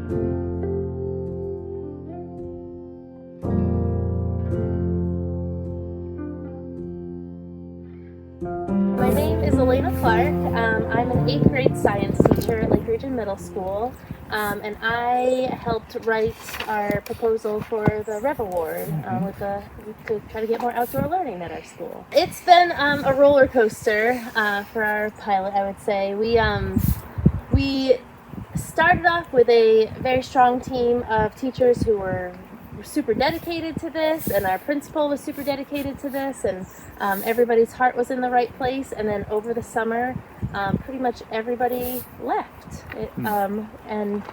My name is Alaina Clark. I'm an 8th grade science teacher at Lake Region Middle School, and I helped write our proposal for the RREV Award to try to get more outdoor learning at our school. It's been a roller coaster for our pilot, I would say. We started off with a very strong team of teachers who were super dedicated to this, and our principal was super dedicated to this, and everybody's heart was in the right place. And then over the summer, pretty much everybody left, and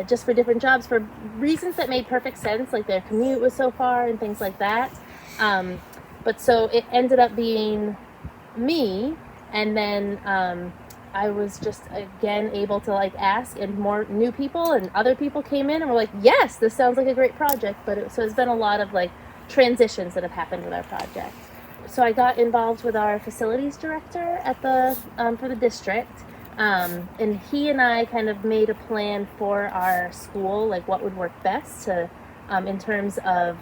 just for different jobs for reasons that made perfect sense, like their commute was so far and things like that. But so it ended up being me, and then I was just again able to ask, and more new people and other people came in and were like, yes, this sounds like a great project. But so it's been a lot of transitions that have happened with our project. So I got involved with our facilities director at the for the district, and he and I kind of made a plan for our school, like what would work best to in terms of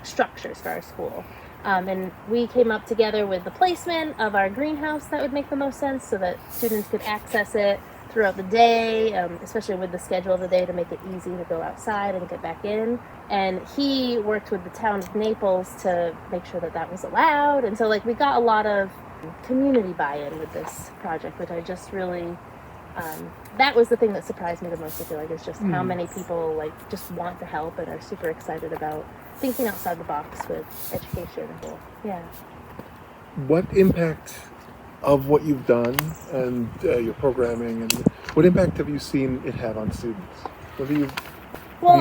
structures for our school. And we came up together with the placement of our greenhouse that would make the most sense so that students could access it throughout the day, especially with the schedule of the day, to make it easy to go outside and get back in. And he worked with the town of Naples to make sure that that was allowed. And so we got a lot of community buy-in with this project, which I just really, that was the thing that surprised me the most, I feel like, is just how many people just want to help and are super excited about thinking outside the box with education. Yeah. What impact of what you've done and your programming, and what impact have you seen it have on students? What do you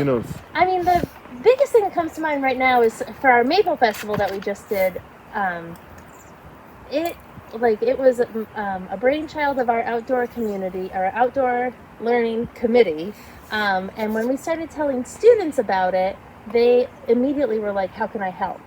notice? I mean, the biggest thing that comes to mind right now is for our Maple Festival that we just did. It was a brainchild of our outdoor community, our outdoor learning committee. And when we started telling students about it, they immediately were like, how can I help?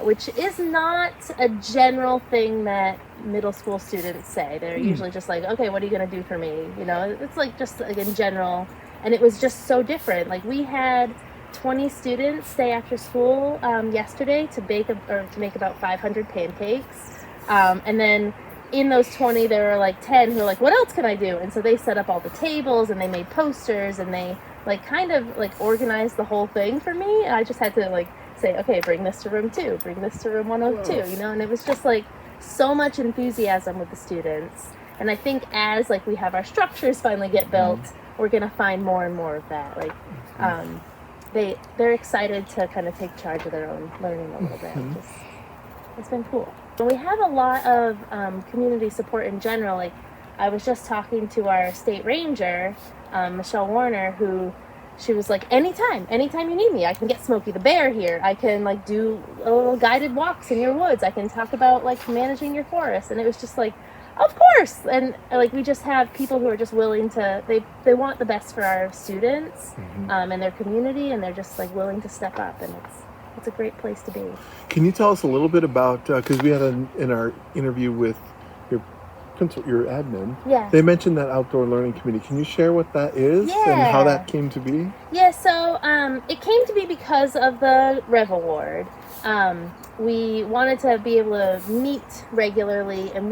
Which is not a general thing that middle school students say. They're usually just like, okay, what are you going to do for me? It's just in general. And it was just so different. We had 20 students stay after school yesterday to make about 500 pancakes. And then in those 20, there were 10 who were like, what else can I do? And so they set up all the tables, and they made posters, and they kind of organized the whole thing for me. And I just had to say, okay, bring this to room 2, bring this to room 102, and it was just so much enthusiasm with the students. And I think as we have our structures finally get built, we're gonna find more and more of that. They're excited to kind of take charge of their own learning a little bit. It's been cool. And we have a lot of community support in general. I was just talking to our state ranger, Michelle Warner, who she was like, anytime you need me, I can get Smokey the Bear here. I can do little guided walks in your woods. I can talk about managing your forest. And it was just of course. And we just have people who are just willing to, they want the best for our students and their community, and they're just willing to step up, and it's a great place to be. Can you tell us a little bit about, because we had in our interview with your admin, they mentioned that outdoor learning committee. Can you share what that is and how that came to be? Yeah, so it came to be because of the RREV Award. We wanted to be able to meet regularly, and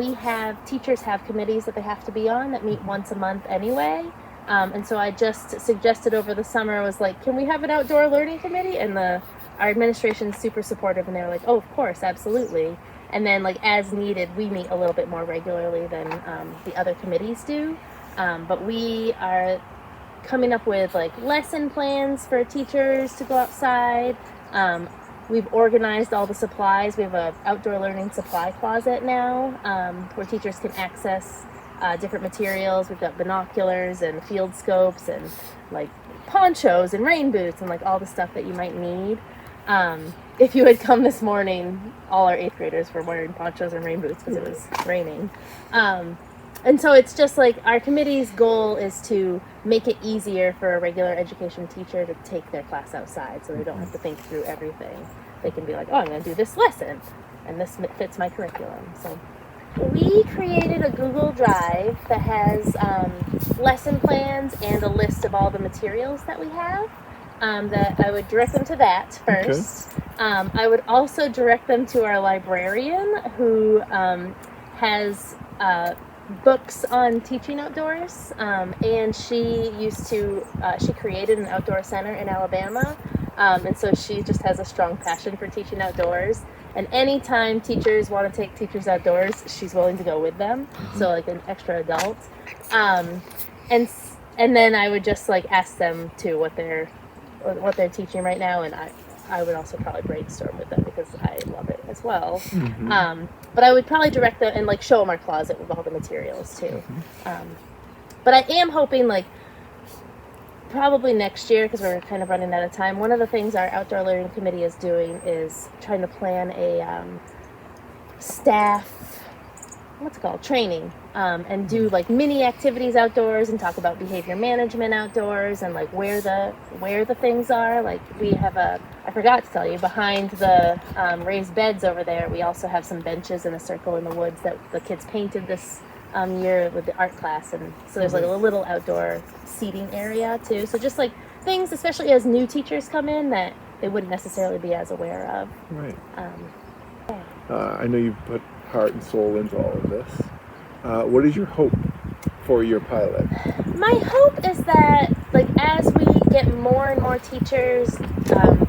teachers have committees that they have to be on that meet once a month anyway. And so I just suggested over the summer, was can we have an outdoor learning committee? And our administration is super supportive, and they were like, oh, of course, absolutely. And then as needed, we meet a little bit more regularly than the other committees do. But we are coming up with lesson plans for teachers to go outside. We've organized all the supplies. We have an outdoor learning supply closet now where teachers can access different materials. We've got binoculars and field scopes and ponchos and rain boots and all the stuff that you might need. If you had come this morning, all our 8th graders were wearing ponchos and rain boots because it was raining. And so it's just our committee's goal is to make it easier for a regular education teacher to take their class outside, so they don't have to think through everything. They can be oh, I'm going to do this lesson, and this fits my curriculum. So We created a Google Drive that has lesson plans and a list of all the materials that we have. That I would direct them to that first. Okay. I would also direct them to our librarian who has books on teaching outdoors, and she created an outdoor center in Alabama, and so she just has a strong passion for teaching outdoors. And anytime teachers want to take teachers outdoors, she's willing to go with them. Mm-hmm. So like an extra adult, and then I would just like ask them to what they're teaching right now, and I would also probably brainstorm with them because I love it as well. Mm-hmm. But I would probably direct them and like show them our closet with all the materials too. Mm-hmm. But I am hoping like probably next year, because we're kind of running out of time, one of the things our outdoor learning committee is doing is trying to plan a staff training, and do like mini activities outdoors and talk about behavior management outdoors and like where the things are. Like we have I forgot to tell you, behind the raised beds over there, we also have some benches in a circle in the woods that the kids painted this year with the art class, and so there's like a little outdoor seating area too. So just like things, especially as new teachers come in, that they wouldn't necessarily be as aware of. Right. I know you put heart and soul into all of this. What is your hope for your pilot? My hope is that, like, as we get more and more teachers,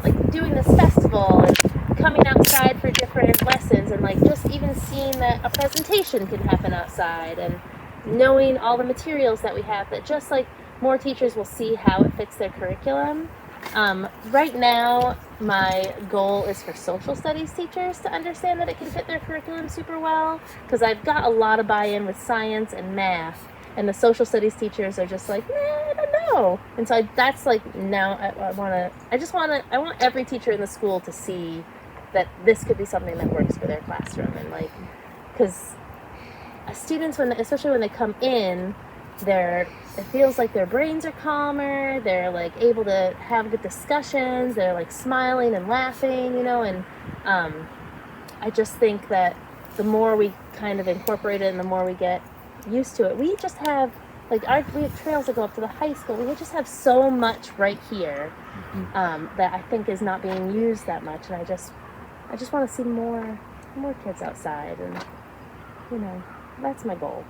like doing this festival and coming outside for different lessons, and like just even seeing that a presentation can happen outside, and knowing all the materials that we have, that just like more teachers will see how it fits their curriculum. Right now, my goal is for social studies teachers to understand that it can fit their curriculum super well, because I've got a lot of buy-in with science and math, and the social studies teachers are just like, I don't know. And so that's like, now I want every teacher in the school to see that this could be something that works for their classroom, and like, because students, especially when they come in, it feels like their brains are calmer, they're like able to have good discussions, they're like smiling and laughing, and I just think that the more we kind of incorporate it and the more we get used to it, we just have like we have trails that go up to the high school. We just have so much right here that I think is not being used that much, and I just want to see more kids outside, and that's my goal.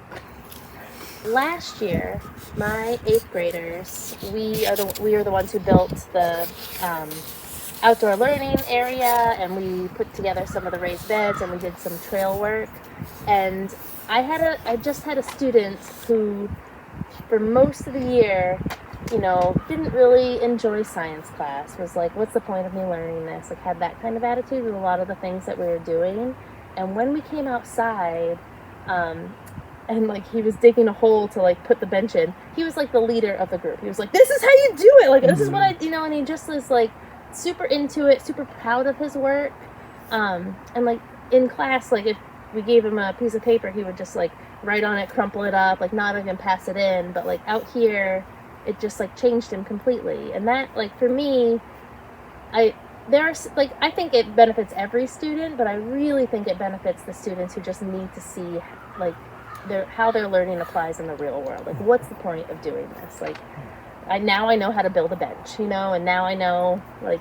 Last year, my 8th graders, we are the ones who built the outdoor learning area, and we put together some of the raised beds, and we did some trail work. And I just had a student who, for most of the year, didn't really enjoy science class. Was like, what's the point of me learning this? Like, had that kind of attitude with a lot of the things that we were doing. And when we came outside, and like he was digging a hole to like put the bench in, he was like the leader of the group. He was like, this is how you do it, like this is what I and he just was like super into it, super proud of his work. And like in class, like if we gave him a piece of paper, he would just like write on it, crumple it up, like not even pass it in. But like out here, it just like changed him completely. And that, like, for me, I think it benefits every student, but I really think it benefits the students who just need to see like how their learning applies in the real world. Like, what's the point of doing this? Like, I know how to build a bench, and now I know like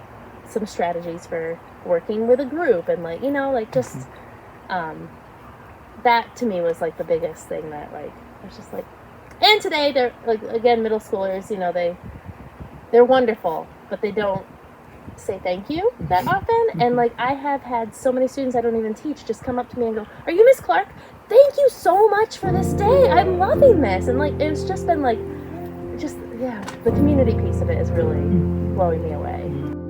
some strategies for working with a group, and like, like just that to me was like the biggest thing that like I was just like. And today they're like, again, middle schoolers, they're wonderful, but they don't say thank you that often. And like, I have had so many students I don't even teach just come up to me and go, "Are you Miss Clark? Thank you so much for this day. I'm loving this." And like, it's just been like, the community piece of it is really blowing me away.